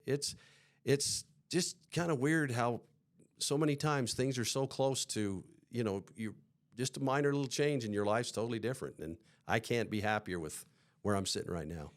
it's just kind of weird how so many times things are so close to, you just a minor little change and your life's totally different. And I can't be happier with where I'm sitting right now.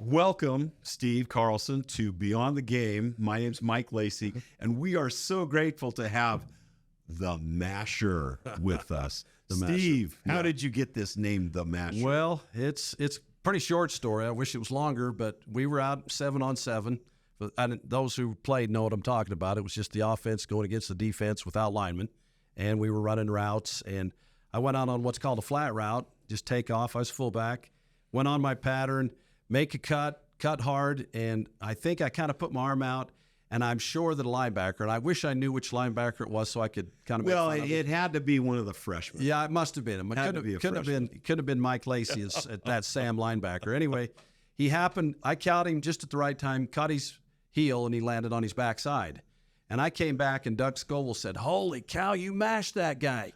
Welcome, Steve Carlsen, to Beyond the Game. My name's Mike Lacey, and we are so grateful to have the Masher with us. Steve, how did you get this name, the Masher? Well, it's a pretty short story. I wish it was longer, but we were out 7-on-7. And those who played know what I'm talking about. It was just the offense going against the defense without linemen, and we were running routes. And I went out on what's called a flat route, just take off. I was fullback, went on my pattern, make a cut hard, and I think I kind of put my arm out, and I'm sure that a linebacker, and I wish I knew which linebacker it was so I could kind of make fun of it had to be one of the freshmen. Yeah, it must have been him. It could have been Mike Lacey at that Sam linebacker. Anyway, I caught him just at the right time, caught his heel, and he landed on his backside. And I came back, and Doug Scoville said, "Holy cow, you mashed that guy.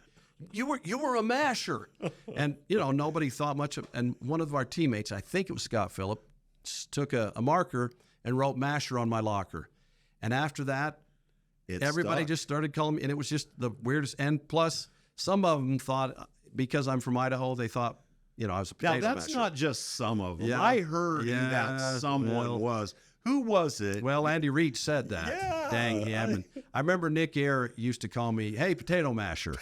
You were a masher." And, nobody thought much of, and one of our teammates, I think it was Scott Phillips, took a marker and wrote masher on my locker. And after that, everybody just started calling me, and it was just the weirdest. And plus, some of them thought, because I'm from Idaho, they thought, I was a potato masher. Now, that's not just some of them. Yeah. I heard that someone was. Who was it? Well, Andy Reid said that. Yeah. Dang him. And I remember Nick Eyre used to call me, "Hey, potato masher."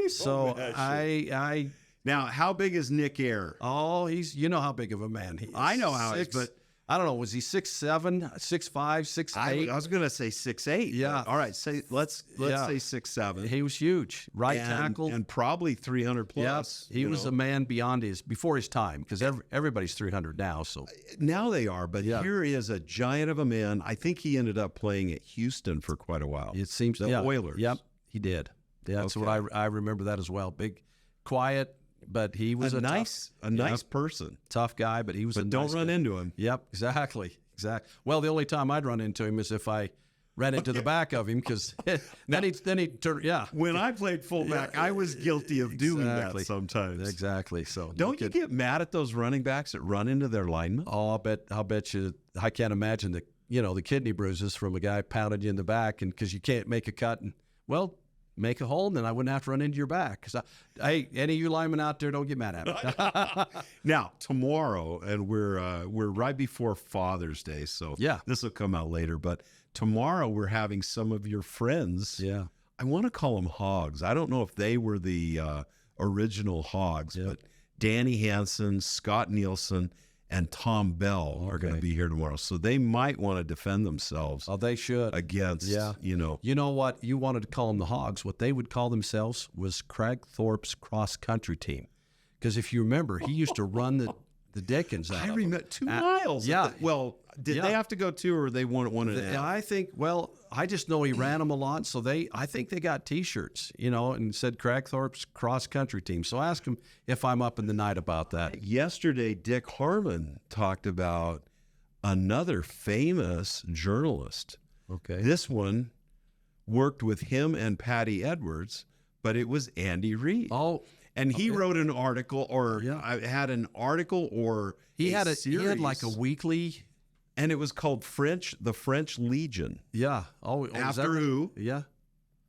So I Now, how big is Nick Eyre? Oh, you know how big of a man he is. I know how he is, but I don't know. Was he 6'7", 6'5", 6'8"? I was going to say 6'8". Yeah. All right. Let's say 6'7". He was huge. Right tackle. And probably 300 plus. Yeah. He was a man before his time, because everybody's 300 now. So now they are, but here is a giant of a man. I think he ended up playing at Houston for quite a while. It seems the Oilers. Yep, he did. Yeah, that's what I remember that as well. Big, quiet. But he was a nice person, tough guy. But he was. But don't run into him. Yep, exactly. Well, the only time I'd run into him is if I ran into the back of him, because then he'd turn. Yeah. When I played fullback, I was guilty of doing that sometimes. Exactly. So don't you get mad at those running backs that run into their linemen? Oh, I'll bet you. I can't imagine the kidney bruises from a guy pounding you in the back, and because you can't make a cut and make a hole, and then I wouldn't have to run into your back. Because, hey, any of you linemen out there, don't get mad at me. Now, tomorrow, and we're right before Father's Day, so this will come out later. But tomorrow, we're having some of your friends. Yeah, I want to call them Hogs. I don't know if they were the original Hogs, but Danny Hansen, Scott Nielsen, and Tom Bell are going to be here tomorrow. So they might want to defend themselves. Oh, they should. Against, You know what? You wanted to call them the Hogs. What they would call themselves was Craig Thorpe's cross-country team. Because if you remember, he used to run the Dickens out. I remember 2 miles. Yeah. Did they have to go 2, or they wanted 1.5? I think, I just know he ran them a lot. So I think they got T-shirts, and said Craig Thorpe's cross-country team. So ask him if I'm up in the night about that. Yesterday, Dick Harmon talked about another famous journalist. Okay. This one worked with him and Patty Edwards, but it was Andy Reid. Oh, and he wrote an article, or had an article, or he had series. He had like a weekly. And it was called the French Legion. Yeah. After who? Yeah.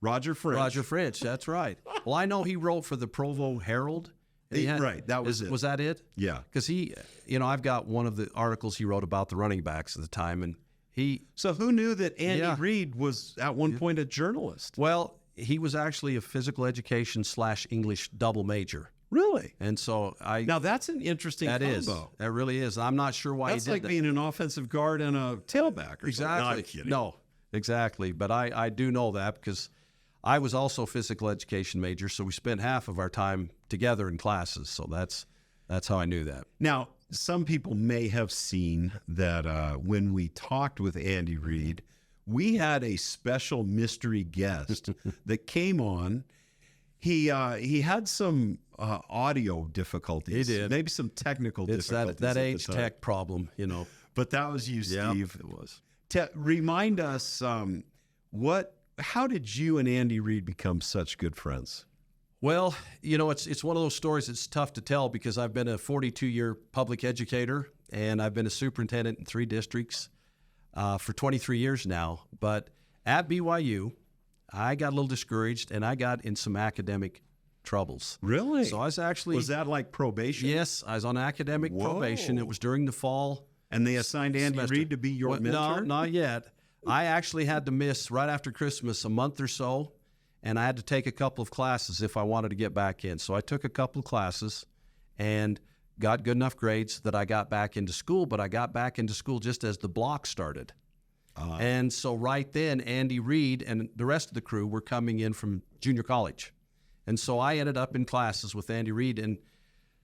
Roger French. Roger French, that's right. Well, I know he wrote for the Provo Herald. Right, that was it. Was that it? Yeah. Because I've got one of the articles he wrote about the running backs at the time, and So who knew that Andy Reid was at one point a journalist? Well, he was actually a physical education / English double major. Really? And so Now that's an interesting combo. That really is. I'm not sure why that's he did like being an offensive guard and a tailback. Or exactly. Something. No, I'm kidding. No, exactly. But I do know that because I was also a physical education major, so we spent half of our time together in classes. So that's how I knew that. Now, some people may have seen that when we talked with Andy Reid, we had a special mystery guest that came on. He had some audio difficulties. He did. Maybe some technical difficulties. It's that age tech problem, you know. But that was you, Steve. It was. Remind us, how did you and Andy Reid become such good friends? Well, you know, it's one of those stories that's tough to tell because I've been a 42-year public educator and I've been a superintendent in 3 districts for 23 years now. But at BYU, I got a little discouraged and I got in some academic troubles. Really? So I was actually... Was that like probation? Yes, I was on academic probation. It was during the fall. And they assigned Andy Reid to be your mentor? No, not yet. I actually had to miss right after Christmas a month or so, and I had to take a couple of classes if I wanted to get back in. So I took a couple of classes and got good enough grades that I got back into school, but I got back into school just as the block started. And so right then, Andy Reid and the rest of the crew were coming in from junior college. And so I ended up in classes with Andy Reid, and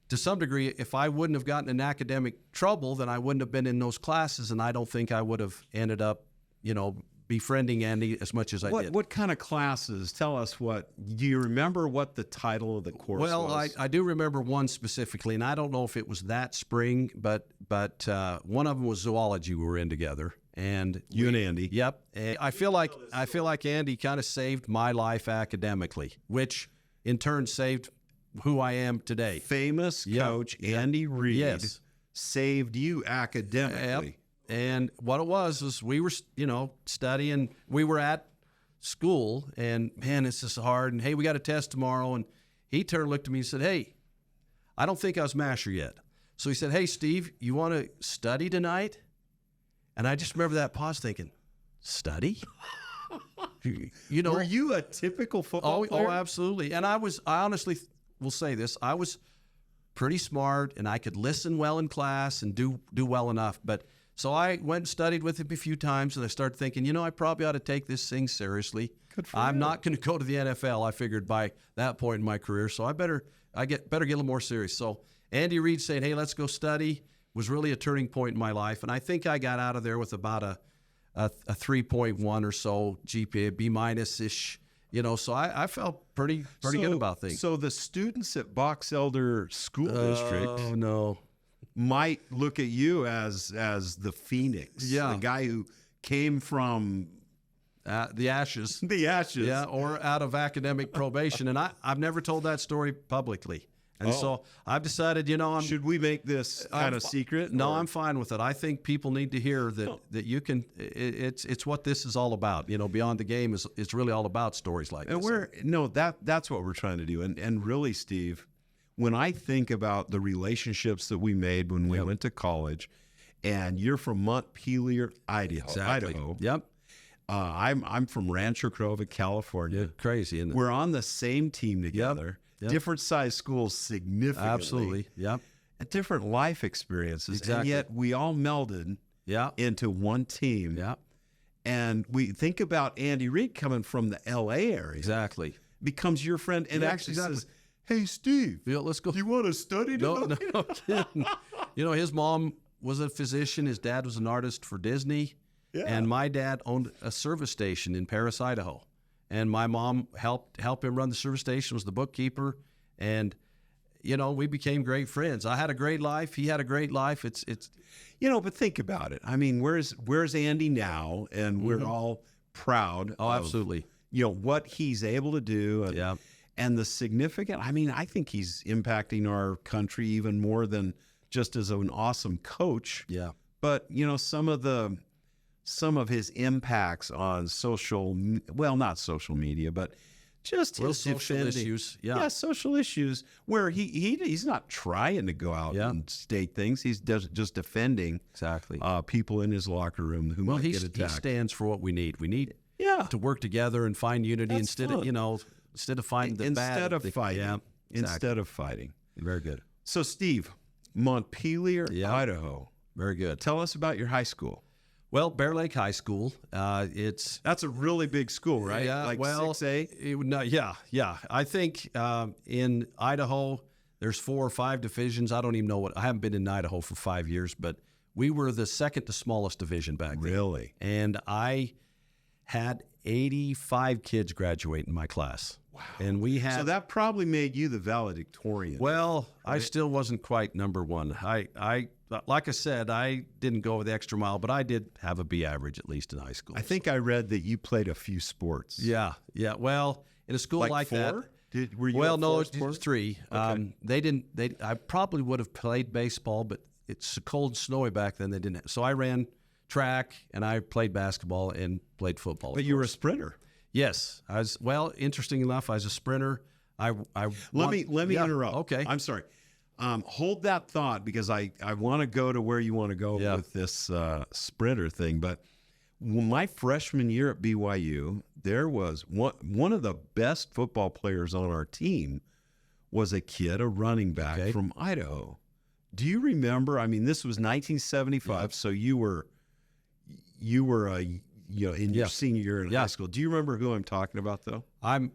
to some degree, if I wouldn't have gotten in academic trouble, then I wouldn't have been in those classes, and I don't think I would have ended up, you know, befriending Andy as much as I did. What kind of classes? Tell us do you remember what the title of the course was? Well, I do remember one specifically, and I don't know if it was that spring, but one of them was zoology we were in together. And you and Andy. Yep. And I feel like Andy kind of saved my life academically, which in turn saved who I am today. Famous coach Andy Reid saved you academically. Yep. And what it was we were, you know, studying. We were at school, and man, it's just hard. And hey, we got a test tomorrow. And he looked at me and said, "Hey, I don't think I was masher yet." So he said, "Hey, Steve, you want to study tonight?" And I just remember that pause, thinking, "Study?" You know, were you a typical football player? Oh, absolutely. And I honestly will say this: I was pretty smart, and I could listen well in class and do well enough. But so I went and studied with him a few times, and I started thinking, you know, I probably ought to take this thing seriously. Good for I'm you. not going to go to the NFL. I figured by that point in my career, so I better get a little more serious. So Andy Reid saying, "Hey, let's go study," was really a turning point in my life, and I think I got out of there with about a 3.1 or so GPA, B-ish. You know, so I felt pretty good about things. So the students at Box Elder School District might look at you as the Phoenix, the guy who came from the ashes. The ashes. Yeah, or out of academic probation. And I've never told that story publicly. And so I've decided, you know, should we make this kind of secret? No, I'm fine with it. I think people need to hear that you can. It's what this is all about. You know, Beyond the Game is really all about stories like and this. That's what we're trying to do. And really, Steve, when I think about the relationships that we made when we went to college, and you're from Montpelier, Idaho. Yep. I'm from Rancho Cordova, California. Yeah, crazy, isn't it? We're on the same team together. Yep. Different size schools significantly. Absolutely. Yep. And different life experiences. Exactly. And yet we all melded into one team. Yeah. And we think about Andy Reid coming from the LA area. Exactly. Becomes your friend and actually says, "Hey, Steve, let's go. Do you want to study tonight?" No kidding. You know, his mom was a physician. His dad was an artist for Disney. Yeah. And my dad owned a service station in Paris, Idaho. And my mom helped him run the service station, was the bookkeeper. And, you know, we became great friends. I had a great life. He had a great life. It's you know, but think about it. I mean, where's Andy now? And we're all proud of, absolutely. You know, what he's able to do. And, and the significant, I mean, I think he's impacting our country even more than just as an awesome coach. Yeah. But, you know, some of his impacts on not social media, but just his social issues. Yeah, social issues where he's not trying to go out and state things. He's just defending people in his locker room who might get attacked. He stands for what we need. We need to work together and find unity instead of finding the bad. Instead of fighting. Yeah, instead of fighting. Very good. So, Steve, Montpelier, Idaho. Very good. Tell us about your high school. Well, Bear Lake High School. That's a really big school, right? Yeah. Like well, 6A? Yeah. I think in Idaho There's 4 or 5 divisions. I don't even know I haven't been in Idaho for 5 years, but we were the second to smallest division back then. Really? And I had 85 kids graduate in my class. Wow. And we had. So that probably made you the valedictorian. Well, right? I still wasn't quite number one. I like I said, I didn't go the extra mile, but I did have a B average at least in high school. I think I read that you played a few sports. Yeah. Well, in a school like 4? that. Were you well, no, it was 3. Okay. I probably would have played baseball, but it's cold, snowy back then. They didn't. So I ran track and I played basketball and played football. But you were a sprinter. Yes, I was. Well, interesting enough, I was a sprinter. Let me interrupt. Okay, I'm sorry. Hold that thought because I want to go to where you want to go with this sprinter thing. But my freshman year at BYU, there was one of the best football players on our team was a kid, a running back from Idaho. Do you remember? I mean, this was 1975, so you were in your senior year in high school. Do you remember who I'm talking about, though?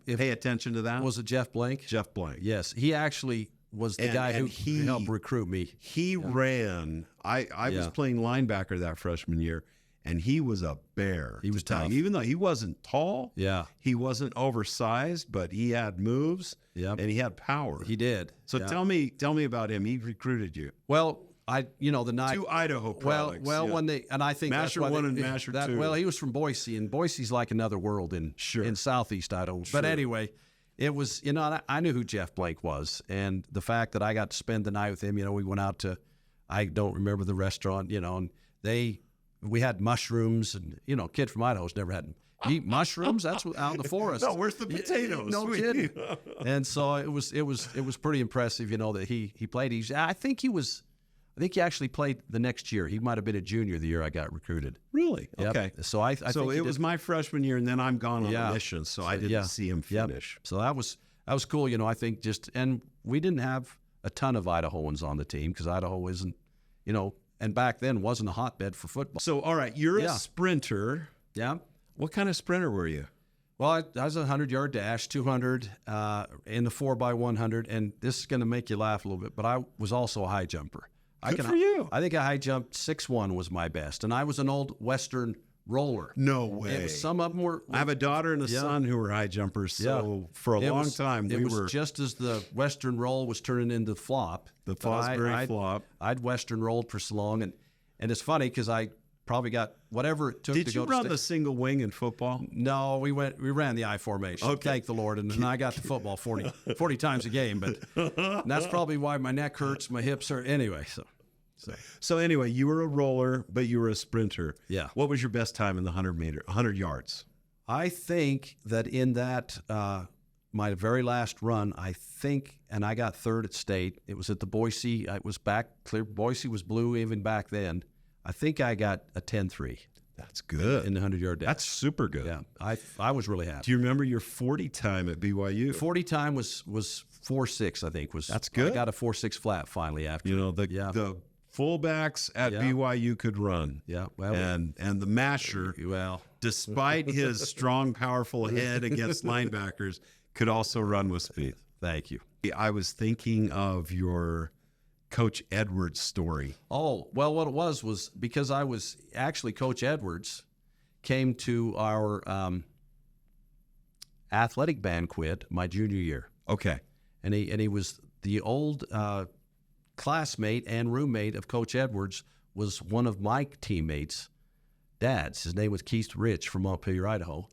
Pay attention to that. Was it Jeff Blank? Jeff Blank. Yes, he actually was the guy who helped recruit me. He ran. I was playing linebacker that freshman year, and he was a bear. He was tough. Even though he wasn't tall, he wasn't oversized, but he had moves, and he had power. He did. So tell me about him. He recruited you. Well, the night 2 Idaho products. When they and I think Masher 1 and Masher 2. Well, he was from Boise, and Boise's like another world in southeast Idaho. But anyway, it was I knew who Jeff Blake was, and the fact that I got to spend the night with him. We went out to, I don't remember the restaurant, and we had mushrooms, and kid from Idaho's never had eat mushrooms. That's out in the forest. No, where's the potatoes? No kidding. And so it was pretty impressive, that he played. I think he actually played the next year. He might have been a junior the year I got recruited. Really? Yep. Okay. So I think it was my freshman year, and then I'm gone on a mission, so I didn't see him finish. So that was cool. I think and we didn't have a ton of Idahoans on the team because Idaho isn't, and back then wasn't a hotbed for football. So all right, you're a sprinter. Yeah. What kind of sprinter were you? Well, I was a 100-yard dash, 200 in the 4x100, and this is going to make you laugh a little bit, but I was also a high jumper. Good for you. I think I high jumped 6'1" was my best, and I was an old Western roller. No way. Some of them were. I have a daughter and a son who were high jumpers, so for a long time it was just as the Western roll was turning into flop. The Fosbury flop. I'd Western rolled for so long, and it's funny because I probably got whatever it took to go to Did you run the single wing in football? No, we ran the I formation. Okay. Thank the Lord. And I got to football 40 times a game, but that's probably why my neck hurts, my hips hurt. Anyway, so anyway, you were a roller, but you were a sprinter. Yeah. What was your best time in the 100 yards? I think that in that my very last run, and I got third at state. It was at the Boise. It was back clear. Boise was blue even back then. I think I got a 10-3. That's good. In the 100-yard dash. That's super good. Yeah, I was really happy. Do you remember your 40 time at BYU? 40 time was 4.6, I think. That's good. I got a 4.6 flat finally after. The fullbacks at BYU could run. Yeah. Well, and the masher, despite his strong, powerful head against linebackers, could also run with speed. Thank you. I was thinking of your Coach Edwards story. Oh, well, what it was because I was actually Coach Edwards came to our athletic banquet my junior year. Okay. And he was the old classmate and roommate of Coach Edwards, was one of my teammates' dads. His name was Keith Rich from Montpelier, Idaho.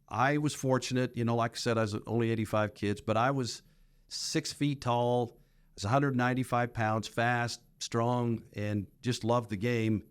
I was fortunate, like I said, I was only 85 kids, but I was 6 feet tall. I was 195 pounds, fast, strong, and just loved the game.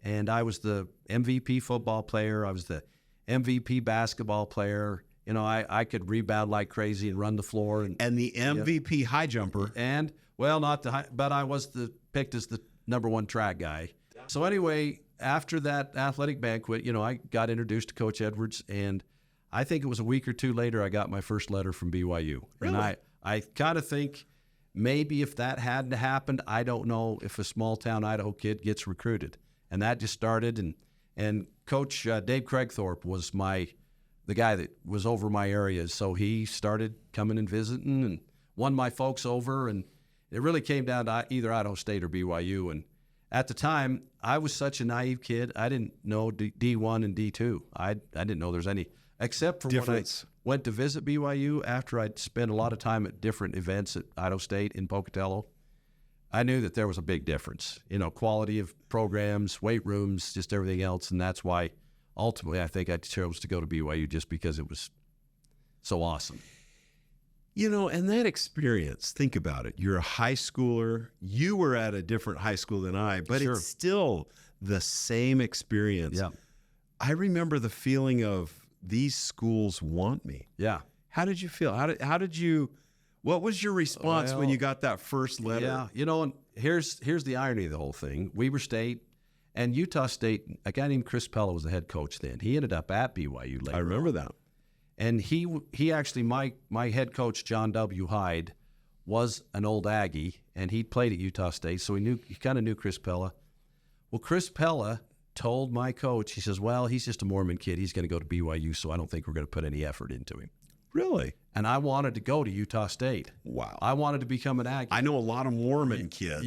And I was the MVP football player. I was the MVP basketball player. I could rebound like crazy and run the floor. And the MVP high jumper. And, well, not the high, but I was picked as the number 1 track guy. So anyway, after that athletic banquet, I got introduced to Coach Edwards, and I think it was a week or two later I got my first letter from BYU. Really? And I kind of think maybe if that hadn't happened, I don't know if a small-town Idaho kid gets recruited. And that just started, and Coach Dave Craigthorpe was the guy that was over my area. So he started coming and visiting and won my folks over, and it really came down to either Idaho State or BYU. And at the time, I was such a naive kid. I didn't know D1 and D2. I didn't know there's any, except for difference. when I went to visit BYU after I'd spent a lot of time at different events at Idaho State in Pocatello. I knew that there was a big difference, quality of programs, weight rooms, just everything else. And that's why ultimately I think I chose to go to BYU, just because it was so awesome. And that experience, think about it. You're a high schooler. You were at a different high school than I, but Sure. it's still the same experience. Yeah. I remember the feeling of these schools want me. Yeah. How did you feel? What was your response when you got that first letter? Yeah. And here's the irony of the whole thing. Weber State and Utah State, a guy named Chris Pella was the head coach then. He ended up at BYU later. I remember that. And he actually, my head coach, John W. Hyde, was an old Aggie, and he'd played at Utah State, so he kind of knew Chris Pella. Well, Chris Pella told my coach, he says, well, he's just a Mormon kid. He's going to go to BYU, so I don't think we're going to put any effort into him. Really? And I wanted to go to Utah State. Wow. I wanted to become an Aggie. I know a lot of Mormon kids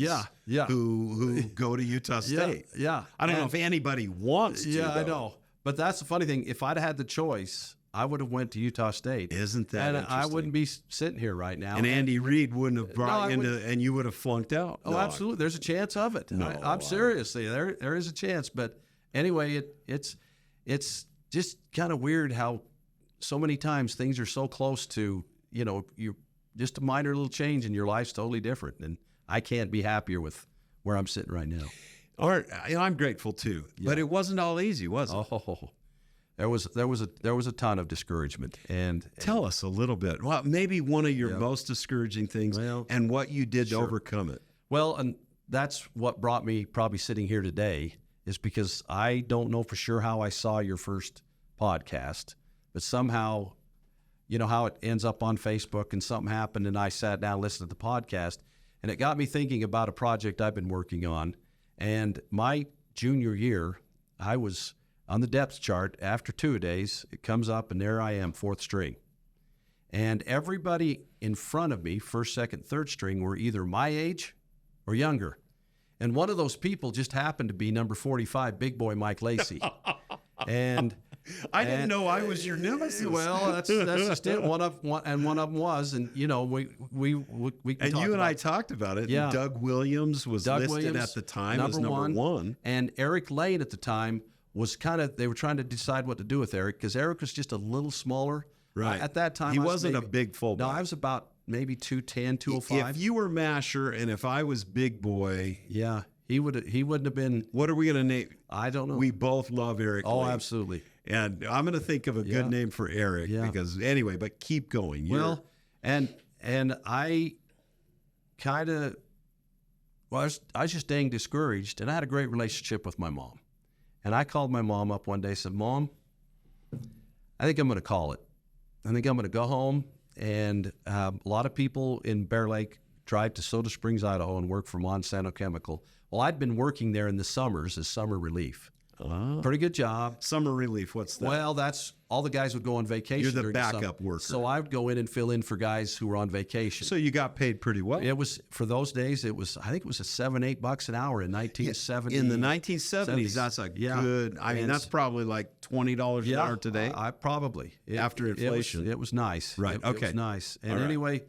who go to Utah State. Yeah. I don't know if anybody wants to. Yeah, though. I know. But that's the funny thing. If I'd had the choice, I would have went to Utah State. Isn't that and interesting? I wouldn't be sitting here right now. And Andy Reid wouldn't have brought you into, and you would have flunked out. Oh, absolutely. There's a chance of it. No, I'm seriously, there is a chance. But anyway, it's just kind of weird how so many times things are so close to, you're just a minor little change and your life's totally different. And I can't be happier with where I'm sitting right now. All right, I'm grateful too, but it wasn't all easy, was it? Oh, there was a ton of discouragement. And tell us a little bit. Well, maybe one of your most discouraging things, and what you did to overcome it. Well, and that's what brought me probably sitting here today, is because I don't know for sure how I saw your first podcast, but somehow, how it ends up on Facebook, and something happened, and I sat down and listened to the podcast, and it got me thinking about a project I've been working on. And my junior year, I was on the depth chart. After 2 days, it comes up, and there I am, fourth string. And everybody in front of me, first, second, third string, were either my age or younger. And one of those people just happened to be number 45, big boy Mike Lacey. And I didn't know I was your nemesis. Well, that's just it. One of them was, and we and you and I talked about it. Yeah. Doug Williams was listed at the time as number one, and Eric Lane at the time was they were trying to decide what to do with Eric, because Eric was just a little smaller. Right. At that time, he wasn't a big fullback. No, I was about maybe 210, 205. If you were Masher and if I was Big Boy, yeah, he wouldn't have been. What are we going to name? I don't know. We both love Eric. Oh, Lane. absolutely. And I'm going to think of a good name for Eric because anyway. But keep going. And I kind of, I was just dang discouraged, and I had a great relationship with my mom. And I called my mom up one day and said, Mom, I think I'm going to call it. I think I'm going to go home. And a lot of people in Bear Lake drive to Soda Springs, Idaho, and work for Monsanto Chemical. Well, I'd been working there in the summers as summer relief. Pretty good job. Summer relief, what's that? Well, that's all the guys would go on vacation. You're the backup worker. So I would go in and fill in for guys who were on vacation. So you got paid pretty well. It was, for those days, I think it was $7-8 an hour in 1970. In the 1970s, that's a good, that's probably like $20 an hour today. Probably. After inflation. It was nice. Right, It was nice. And anyway,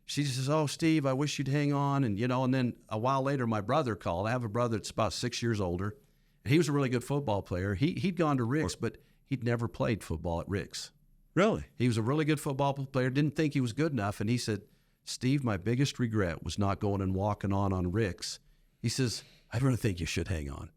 she says, oh, Steve, I wish you'd hang on. And, and then a while later, my brother called. I have a brother that's about 6 years older. He was a really good football player. He'd gone to Rick's, but he'd never played football at Rick's. Really? He was a really good football player, didn't think he was good enough. And he said, Steve, my biggest regret was not going and walking on Rick's. He says, I really think you should hang on.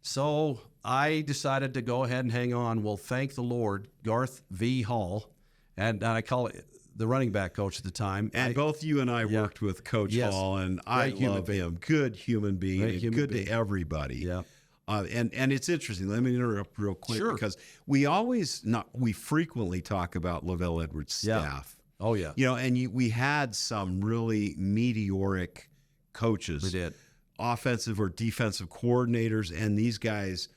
So I decided to go ahead and hang on. Well, thank the Lord, Garth V. Hall, and I call it the running back coach at the time. And both you and I worked with Coach Hall, and I love him. Good human being, and good to everybody. Yeah. And it's interesting. Let me interrupt real quick because we frequently talk about Lavelle Edwards' staff. Oh yeah. We had some really meteoric coaches. We did. Offensive or defensive coordinators, and these guys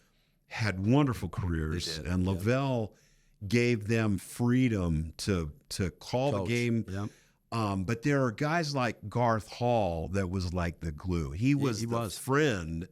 had wonderful careers. And Lavelle gave them freedom to call the game. But there are guys like Garth Hall that was like the glue. He was the friend.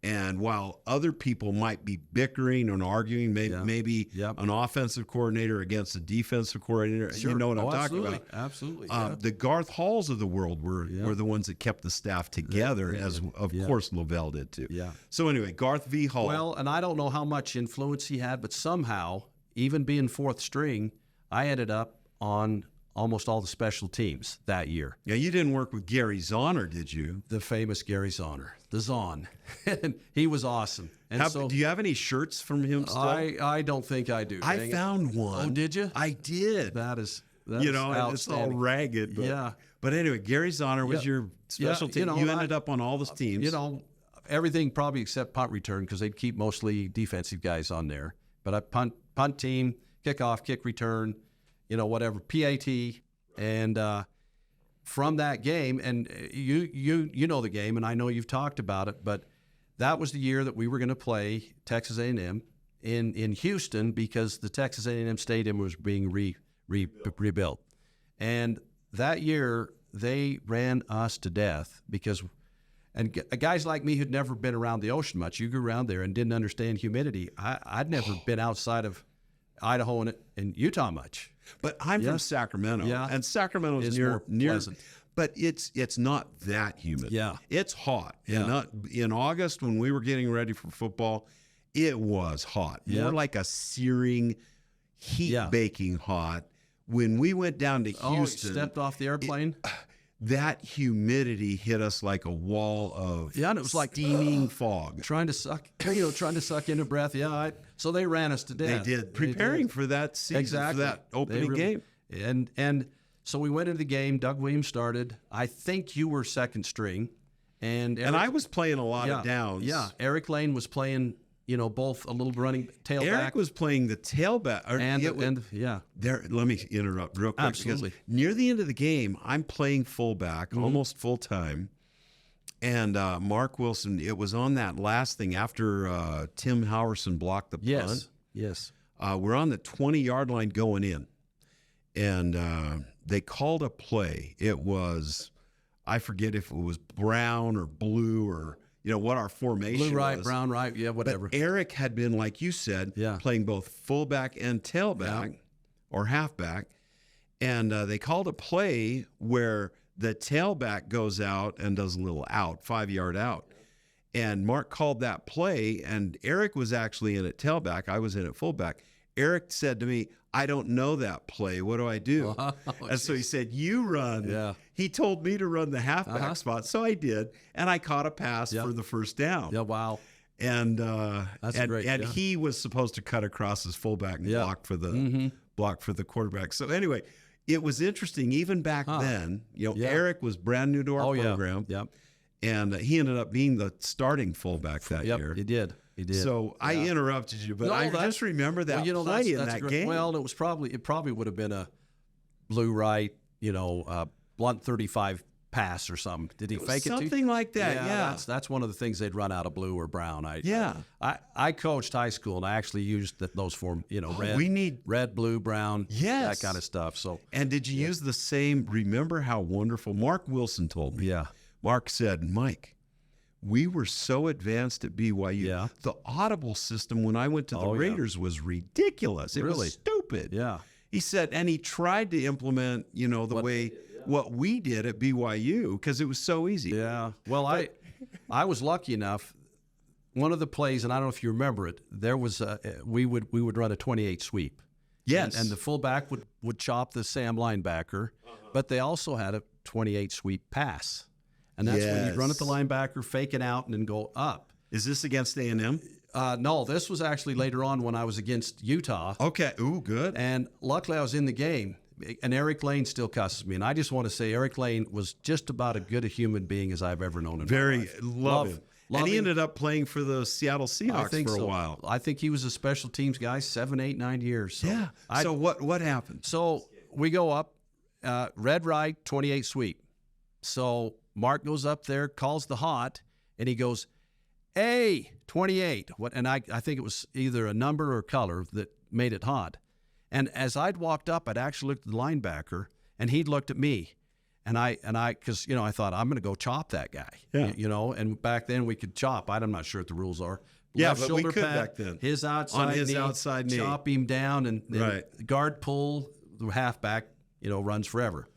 And while other people might be bickering and arguing, maybe an offensive coordinator against a defensive coordinator, you know what I'm talking about. Absolutely. The Garth Halls of the world were the ones that kept the staff together, as of course Lavelle did too. Yeah. So anyway, Garth V. Hall. Well, and I don't know how much influence he had, but somehow, even being fourth string, I ended up on almost all the special teams that year. Yeah, you didn't work with Gary Zahner, did you? The famous Gary Zahner, the Zahn. And he was awesome. And do you have any shirts from him still? I don't think I do. I found one. Oh, did you? I did. That is it's all ragged. But, but anyway, Gary Zahner was your special team. You ended up on all the teams. Everything probably except punt return, because they'd keep mostly defensive guys on there. But I punt team, kickoff, kick return, whatever, PAT, and from that game, and you know the game, and I know you've talked about it, but that was the year that we were going to play Texas A&M in Houston, because the Texas A&M Stadium was being rebuilt. And that year, they ran us to death and guys like me who'd never been around the ocean much, you grew around there and didn't understand humidity. I'd never been outside of Idaho and Utah much. But I'm from Sacramento, and Sacramento is near pleasant. But it's not that humid. Yeah, it's hot. Yeah. In August, when we were getting ready for football, it was hot. More like a searing, heat-baking hot. When we went down to Houston, you stepped off the airplane. That humidity hit us like a wall of and it was like steaming fog. Trying to suck in a breath. Yeah, so they ran us to death. They did, preparing for that season, for that opening game. And so we went into the game. Doug Williams started. I think you were second string, and I was playing a lot of downs. Yeah, Eric Lane was playing. Both a little running tailback. Eric was playing the tailback. Let me interrupt real quick. Absolutely. Because near the end of the game, I'm playing fullback, almost full time. And Mark Wilson, it was on that last thing after Tim Howerson blocked the punt. Yes. We're on the 20-yard line going in. And they called a play. It was, I forget if it was brown or blue or what our formation was. Blue right, brown right, whatever. But Eric had been, like you said, playing both fullback and tailback or halfback. And they called a play where the tailback goes out and does a little out, 5-yard out. And Mark called that play, and Eric was actually in at tailback. I was in at fullback. Eric said to me, I don't know that play. What do I do? And so he said, you run. Yeah. He told me to run the halfback spot. So I did. And I caught a pass for the first down. Yeah, wow. And that's great. And he was supposed to cut across as fullback and block for the quarterback. So anyway, it was interesting. Even back then, Eric was brand new to our program. Yeah. And he ended up being the starting fullback that year. He did. So I interrupted you, but I just remember that play in that game. Well, it probably would have been a blue right, blunt 35 pass or something. Did he fake it? Something like that. Yeah. That's one of the things they'd run out of blue or brown. I coached high school and I actually used those form. Red. We need red, blue, brown. Yes. That kind of stuff. So. And did you use the same? Remember how wonderful Mark Wilson told me. Yeah. Mark said, Mike, we were so advanced at BYU. Yeah. The audible system when I went to the Raiders was ridiculous. It was stupid. Yeah. He said, and he tried to implement, what we did at BYU because it was so easy. Yeah. Well, I was lucky enough. One of the plays, and I don't know if you remember it, there was we would run a 28 sweep. Yes. And the fullback would chop the Sam linebacker, but they also had a 28 sweep pass. And that's when you'd run at the linebacker, fake it out, and then go up. Is this against A&M? No, this was actually later on when I was against Utah. Okay. Ooh, good. And luckily I was in the game. And Eric Lane still cusses me. And I just want to say Eric Lane was just about as good a human being as I've ever known in my life. Love him. And he ended up playing for the Seattle Seahawks for a while. I think he was a special teams guy, 7, 8, 9 years. So yeah. So what happened? So we go up, red right, 28 sweep. So Mark goes up there, calls the hot, and he goes, hey, 28. And I think it was either a number or color that made it hot. And as I'd walked up, I'd actually looked at the linebacker, and he looked at me. And I, because, I thought, I'm going to go chop that guy, and back then we could chop. I'm not sure what the rules are. Yeah, Left but shoulder we could pad, back then. His outside knee, chop him down, and guard pull, the halfback, runs forever.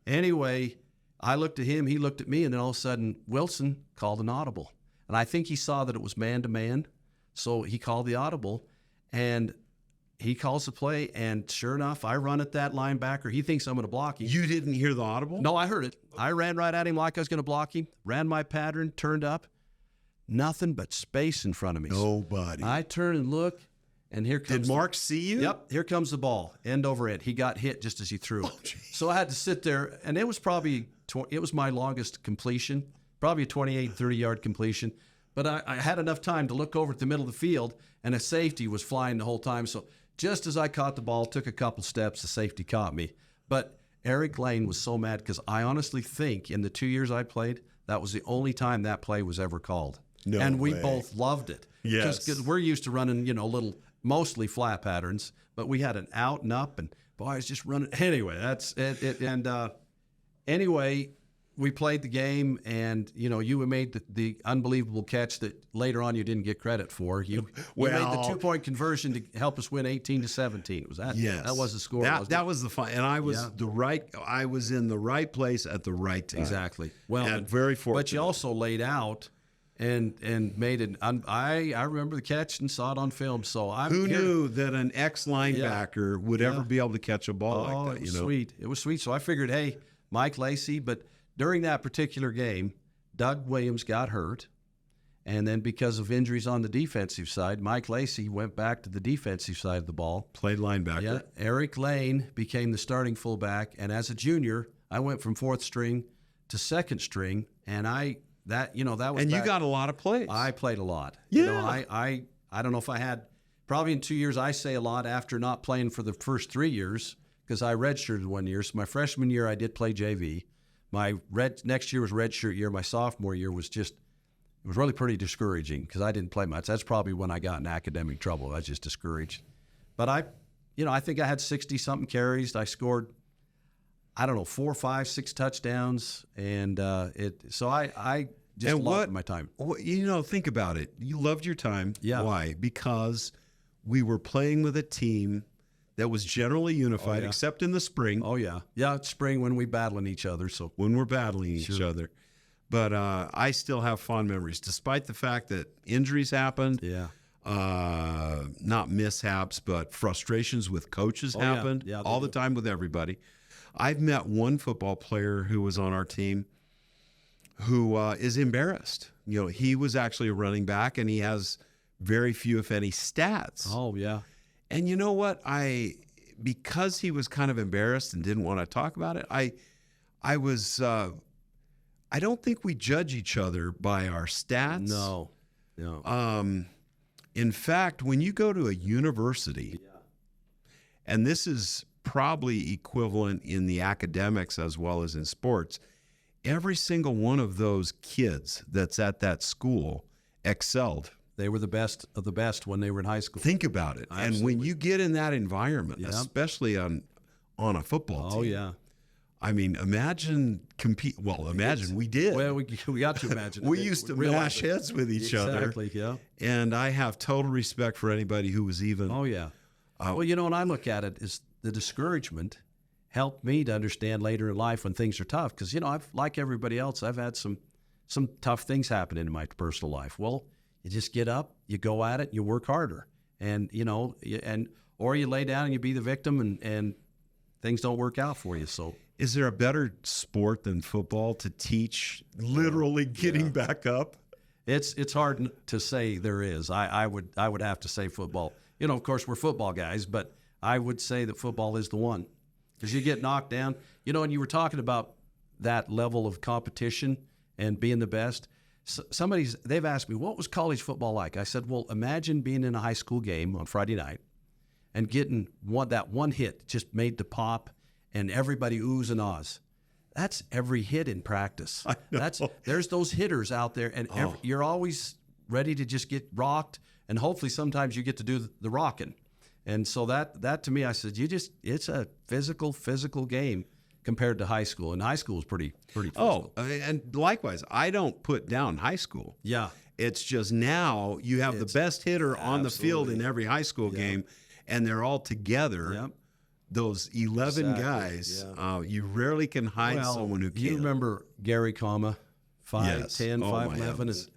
Anyway, I looked at him, he looked at me, and then all of a sudden, Wilson called an audible. And I think he saw that it was man-to-man, so he called the audible, and he calls the play, and sure enough, I run at that linebacker. He thinks I'm going to block him. You didn't hear the audible? No, I heard it. I ran right at him like I was going to block him, ran my pattern, turned up. Nothing but space in front of me. Nobody. I turn and look, and here comes. Did Mark see you? Yep. Here comes the ball, end over end. He got hit just as he threw it. So I had to sit there, and it was probably it was my longest completion, probably a 28, 30-yard completion. But I had enough time to look over at the middle of the field, and a safety was flying the whole time. So just as I caught the ball, took a couple steps, the safety caught me. But Eric Lane was so mad because I honestly think in the 2 years I played, that was the only time that play was ever called. No and we way. both loved it. Yes. Because we're used to running, little, mostly flat patterns, but we had an out and up, and boy, I was just running. Anyway, that's it. Anyway, we played the game, and, you made the unbelievable catch that later on you didn't get credit for. You made the 2-point conversion to help us win 18-17. Was that? Yes. That was the score. That was the fun. And I was I was in the right place at the right time. Exactly. Well, and very fortunate. But you also laid out and made it. I remember the catch and saw it on film. So who knew that an ex-linebacker would ever be able to catch a ball like that? It was sweet. It was sweet. So I figured, hey, Mike Lacey. But during that particular game, Doug Williams got hurt, and then because of injuries on the defensive side, Mike Lacey went back to the defensive side of the ball. Played linebacker. Yeah. Eric Lane became the starting fullback, and as a junior, I went from 4th string to 2nd string, and that was. And you got a lot of plays. I played a lot. Yeah. I don't know if I had, probably in 2 years, I say a lot after not playing for the first 3 years because I redshirted 1 year. So my freshman year, I did play JV. My next year was redshirt year. My sophomore year was it was really pretty discouraging because I didn't play much. That's probably when I got in academic trouble. I was just discouraged. But I think I had 60-something carries. I scored, 4, 5, 6 touchdowns, and so I just loved my time. Think about it. You loved your time. Yeah. Why? Because we were playing with a team that was generally unified, except in the spring. Oh, yeah. Yeah, it's spring when we battling each other. So when we're battling each other. But I still have fond memories, despite the fact that injuries happened. Yeah. Not mishaps, but frustrations with coaches happened all the time with everybody. I've met one football player who was on our team who is embarrassed. He was actually a running back, and he has very few, if any, stats. Oh, yeah. And you know what? Because he was kind of embarrassed and didn't want to talk about it, I don't think we judge each other by our stats. No. In fact, when you go to a university, and this is probably equivalent in the academics as well as in sports, every single one of those kids that's at that school excelled. They were the best of the best when they were in high school. Think about it. Absolutely. And when you get in that environment, especially on a football team. Oh, yeah. I mean, imagine compete. Well, imagine we did. Well, we got to imagine. We used to mash heads with each other. Exactly, yeah. And I have total respect for anybody who was even. Oh, yeah. Well, when I look at it, is the discouragement helped me to understand later in life when things are tough. Because, I've, like everybody else, I've had some tough things happen in my personal life. Well, you just get up, you go at it, you work harder, and or you lay down and you be the victim, and things don't work out for you. So, is there a better sport than football to teach literally getting back up? It's hard to say there is. I would have to say football. Of course we're football guys, but I would say that football is the one because you get knocked down. And you were talking about that level of competition and being the best. They've asked me, what was college football like? I said, well, imagine being in a high school game on Friday night and getting that one hit just made the pop and everybody oohs and ahs. That's every hit in practice. There's those hitters out there, and you're always ready to just get rocked, and hopefully sometimes you get to do the rocking. And so that to me, I said, it's a physical game. compared to high school. And high school is pretty physical. And likewise, I don't put down high school. Yeah. It's just now you have the best hitter on the field in every high school game, and they're all together. Yep. Those 11 guys, you rarely can hide someone who can. You remember Gary Kama, 5'10", 5'11",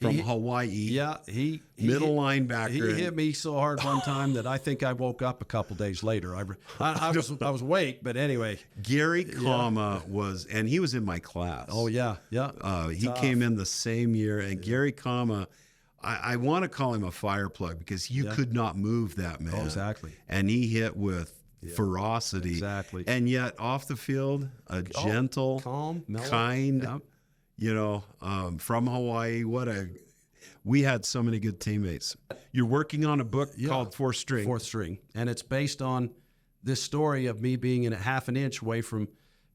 from Hawaii. Yeah, he middle linebacker. He hit me so hard one time that I think I woke up a couple days later. I was awake, but anyway. Gary Kama was, and he was in my class. Oh yeah. He came in the same year, and Gary Kama, I want to call him a fire plug because you could not move that man. Oh, exactly. And he hit with ferocity. Exactly. And yet off the field, a gentle, calm, mellow. kind, from Hawaii. We had so many good teammates. You're working on a book called Fourth String. Fourth String. And it's based on this story of me being in a half an inch away from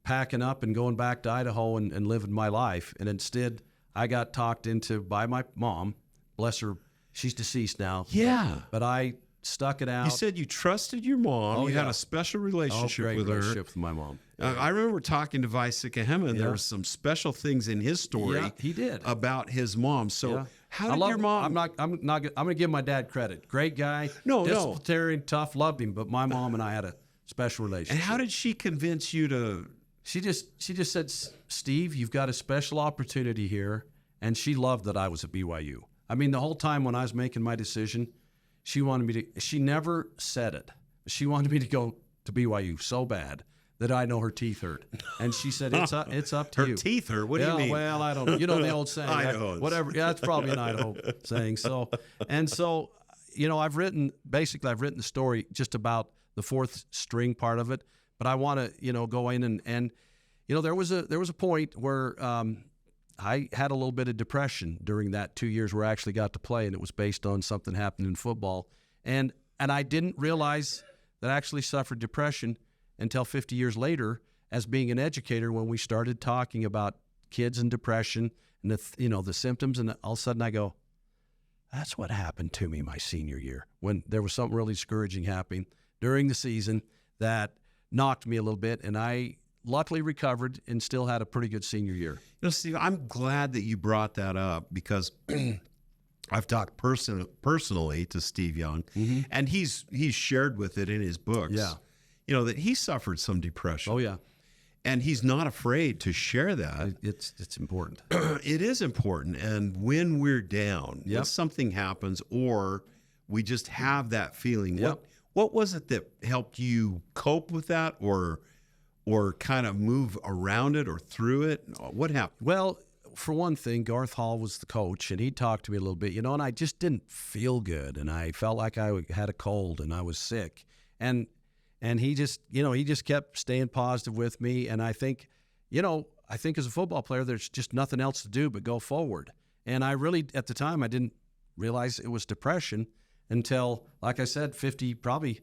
packing up and going back to Idaho and living my life. And instead, I got talked into by my mom. Bless her. She's deceased now. Yeah. But I stuck it out. You said you trusted your mom. You had a special relationship with her. Relationship with my mom. I remember talking to Vice Sikahema, and there were some special things in his story. Yeah, he did. About his mom. So how did your mom? I'm gonna give my dad credit. Great guy. Disciplinarian, tough, loved him. But my mom and I had a special relationship. And how did she convince you to? She just said, Steve, you've got a special opportunity here, and she loved that I was at BYU. I mean, the whole time when I was making my decision, she wanted me to. She never said it. She wanted me to go to BYU so bad that I know her teeth hurt, and she said, "It's up to you." Her teeth hurt. What do you mean? Well, I don't know. You know the old saying, whatever. Yeah, that's probably an Idaho saying. So, I've written the story just about the fourth string part of it, but I want to, go in and there was a point where I had a little bit of depression during that 2 years where I actually got to play, and it was based on something happened in football, and I didn't realize that I actually suffered depression until 50 years later as being an educator when we started talking about kids and depression and the symptoms, and all of a sudden I go, that's what happened to me my senior year when there was something really discouraging happening during the season that knocked me a little bit, and I luckily recovered and still had a pretty good senior year. Steve, I'm glad that you brought that up because I've talked personally to Steve Young, and he's shared with it in his books. Yeah. That he suffered some depression. Oh, yeah. And he's not afraid to share that. It's important. It is important. And when we're down, when something happens or we just have that feeling, what was it that helped you cope with that or kind of move around it or through it? What happened? Well, for one thing, Garth Hall was the coach, and he talked to me a little bit, and I just didn't feel good, and I felt like I had a cold and I was sick. And he just, he just kept staying positive with me. And I think as a football player, there's just nothing else to do but go forward. And I really, at the time, I didn't realize it was depression until, like I said, 50, probably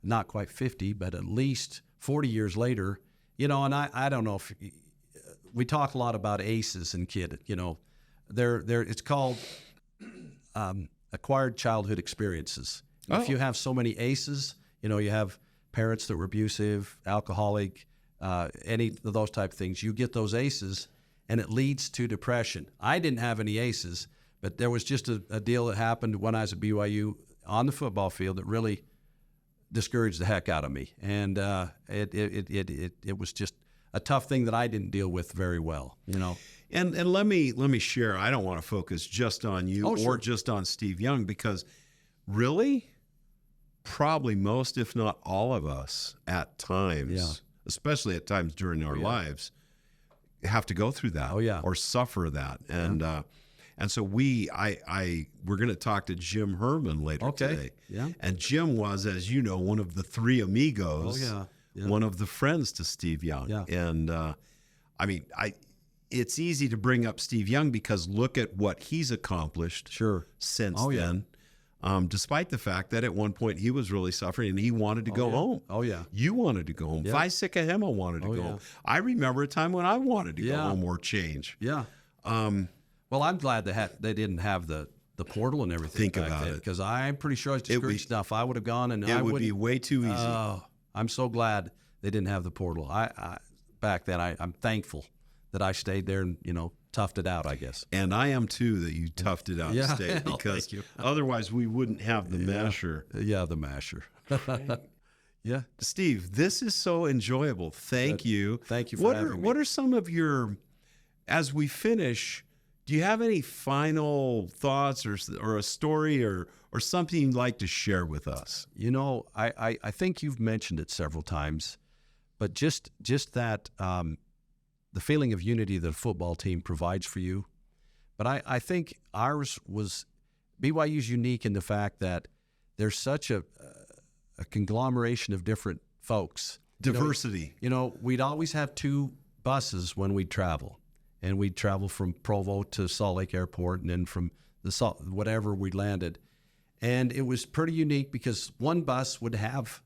not quite 50, but at least 40 years later, and I don't know if we talk a lot about ACEs and kid, it's called acquired childhood experiences. If you have so many ACEs, you have parents that were abusive, alcoholic, any of those type of things, you get those ACEs, and it leads to depression. I didn't have any ACEs, but there was just a deal that happened when I was at BYU on the football field that really discouraged the heck out of me, and it was just a tough thing that I didn't deal with very well, And let me share. I don't want to focus just on you or just on Steve Young because really, probably most, if not all of us at times, especially at times during our lives, have to go through that or suffer that. And so we're going to talk to Jim Herman later today. Yeah. And Jim was, as you know, one of the three amigos, one of the friends to Steve Young. Yeah. And it's easy to bring up Steve Young because look at what he's accomplished since then. Despite the fact that at one point he was really suffering and he wanted to go home. Oh, yeah. You wanted to go home. Yeah. Vice Sikahema wanted to go home. I remember a time when I wanted to go home or change. Yeah. Well, I'm glad they didn't have the portal and everything. Think about it. Because I'm pretty sure I was discouraged enough. I would have gone and it would be way too easy. I'm so glad they didn't have the portal. back then. I'm thankful that I stayed there and, toughed it out, I guess. And I am too, that you toughed it out to stay, because otherwise we wouldn't have the masher. Yeah, the masher. Yeah. Steve, this is so enjoyable. Thank you. Thank you for having me. What are some of your, as we finish, do you have any final thoughts or a story or something you'd like to share with us? I think you've mentioned it several times, but just that the feeling of unity that a football team provides for you. But I think BYU's unique in the fact that there's such a conglomeration of different folks. Diversity. We'd always have 2 buses when we'd travel. And we'd travel from Provo to Salt Lake Airport, and then from whatever we landed. And it was pretty unique because one bus would have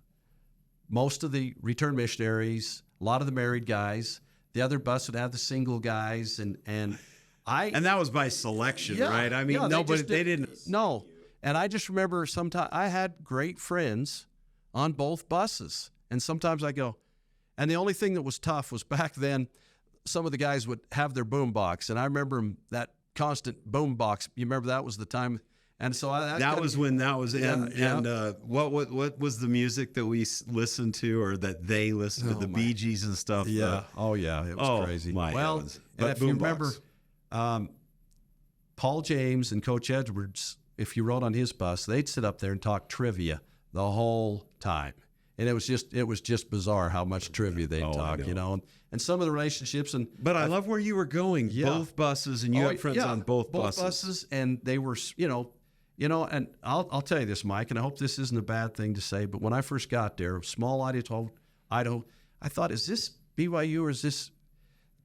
most of the return missionaries, a lot of the married guys. The other bus would have the single guys, and that was by selection, right? I mean, they didn't. No, and I just remember sometimes I had great friends on both buses, and sometimes I go, and the only thing that was tough was back then, some of the guys would have their boom box, and I remember that constant boom box. You remember that was the time. And so that was when that was what was the music that we listened to, or that they listened to, the Bee Gees and stuff? Yeah. It was crazy. And if you remember, Paul James and Coach Edwards, if you rode on his bus, they'd sit up there and talk trivia the whole time, and it was just bizarre how much trivia they'd talk, and some of the relationships. But I love where you were going. Yeah. Both buses, and you had friends on both buses, and they were, and I'll tell you this, Mike, and I hope this isn't a bad thing to say, but when I first got there, small Idaho, I thought, is this BYU or is this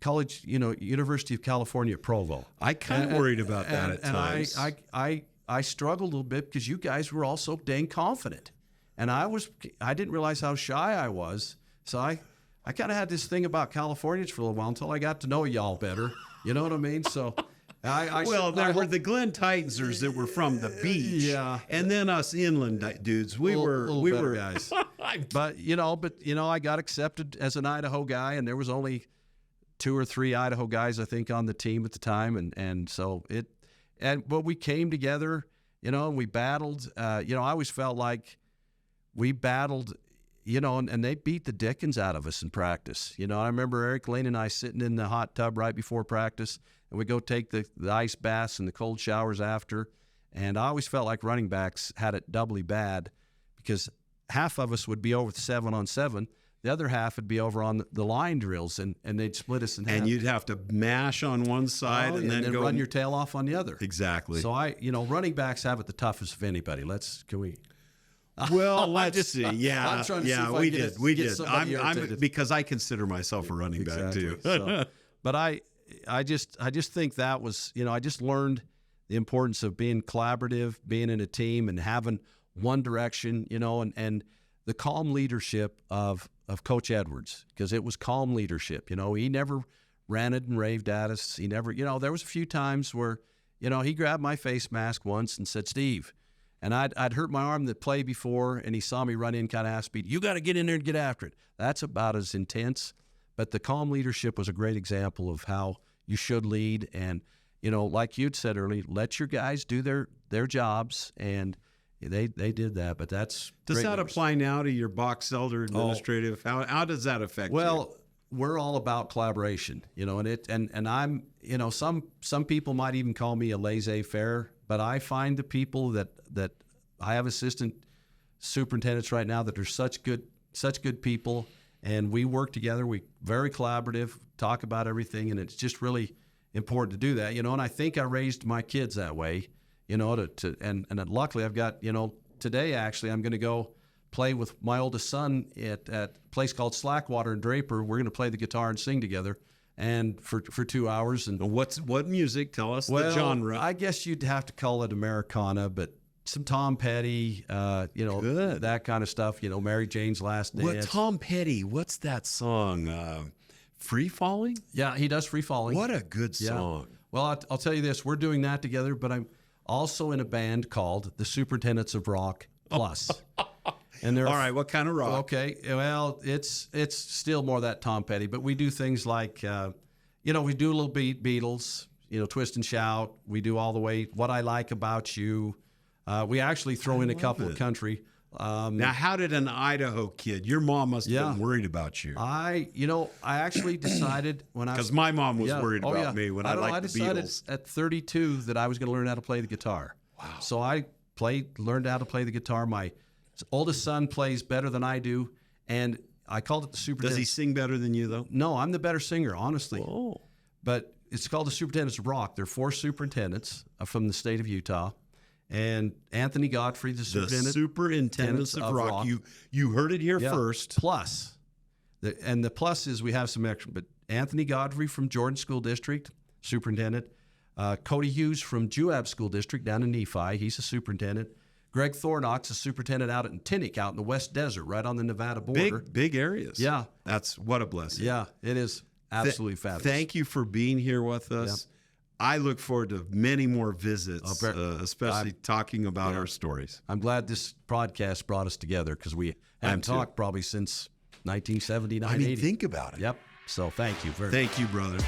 college, University of California at Provo? I kind of worried about that at times. I struggled a little bit because you guys were all so dang confident, and I didn't realize how shy I was, so I kind of had this thing about Californians for a little while until I got to know y'all better. You know what I mean? So. There were the Glen Titansers that were from the beach, and then us inland dudes. We were guys, but I got accepted as an Idaho guy, and there was only 2 or 3 Idaho guys I think on the team at the time, but we came together, and we battled. I always felt like we battled. And they beat the dickens out of us in practice. I remember Eric Lane and I sitting in the hot tub right before practice, and we go take the ice baths and the cold showers after. And I always felt like running backs had it doubly bad because half of us would be over 7-on-7. The other half would be over on the line drills, and they'd split us in half. And you'd have to mash on one side and then go run your tail off on the other. Exactly. So running backs have it the toughest of anybody. Can we? Well, let's see. Yeah, we did. I'm because I consider myself a running back too. But I just think that was, I just learned the importance of being collaborative, being in a team, and having one direction, and the calm leadership of Coach Edwards, because it was calm leadership. He never ranted and raved at us. He never, there was a few times where, he grabbed my face mask once and said, "Steve." And I'd hurt my arm the play before, and he saw me run in kind of half speed. "You got to get in there and get after it." That's about as intense. But the calm leadership was a great example of how you should lead. And, like you'd said earlier, let your guys do their jobs. And they did that. But does that apply now to your box elder administrative? How does that affect you? Well, we're all about collaboration, and I'm, some people might even call me a laissez-faire. But I find the people that I have assistant superintendents right now that are such good people, and we work together. We very collaborative, talk about everything, and it's just really important to do that. And I think I raised my kids that way. And luckily I've got, today actually I'm going to go play with my oldest son at a place called Slackwater in Draper. We're going to play the guitar and sing together. And for 2 hours. And what music? Tell us the genre. I guess you'd have to call it Americana, but some Tom Petty, Good. That kind of stuff. Mary Jane's Last Dance. What Tom Petty? What's that song? Free Falling? Yeah, he does Free Falling. What a good song. Yeah. Well, I'll tell you this: we're doing that together, but I'm also in a band called the Superintendents of Rock Plus. And all right, what kind of rock? Okay, well, it's still more that Tom Petty, but we do things like, we do a little Beatles, Twist and Shout. We do all the way What I Like About You. We actually throw in a couple of country. Now, how did an Idaho kid? Your mom must have been worried about you. I actually decided when I because my mom was worried about me when I liked the Beatles. I decided at 32 that I was going to learn how to play the guitar. Wow! So I learned how to play the guitar. My oldest son plays better than I do, and I called it the Superintendents. Does he sing better than you though? No, I'm the better singer, honestly. Whoa! But it's called the Superintendents of Rock. There are 4 superintendents from the state of Utah. And Anthony Godfrey, the Superintendents of Rock. You heard it here first. Plus, the plus is we have some extra. But Anthony Godfrey from Jordan School District, superintendent. Cody Hughes from Juab School District down in Nephi, he's a superintendent. Greg Thornock's a superintendent out in Tinnick, out in the West Desert, right on the Nevada border. Big areas. Yeah. That's what a blessing. Yeah, it is absolutely fabulous. Thank you for being here with us. Yep. I look forward to many more visits, especially talking about our stories. I'm glad this podcast brought us together because we haven't talked probably since 1979, 80. Think about it. Yep. So thank you. Thank you, brother.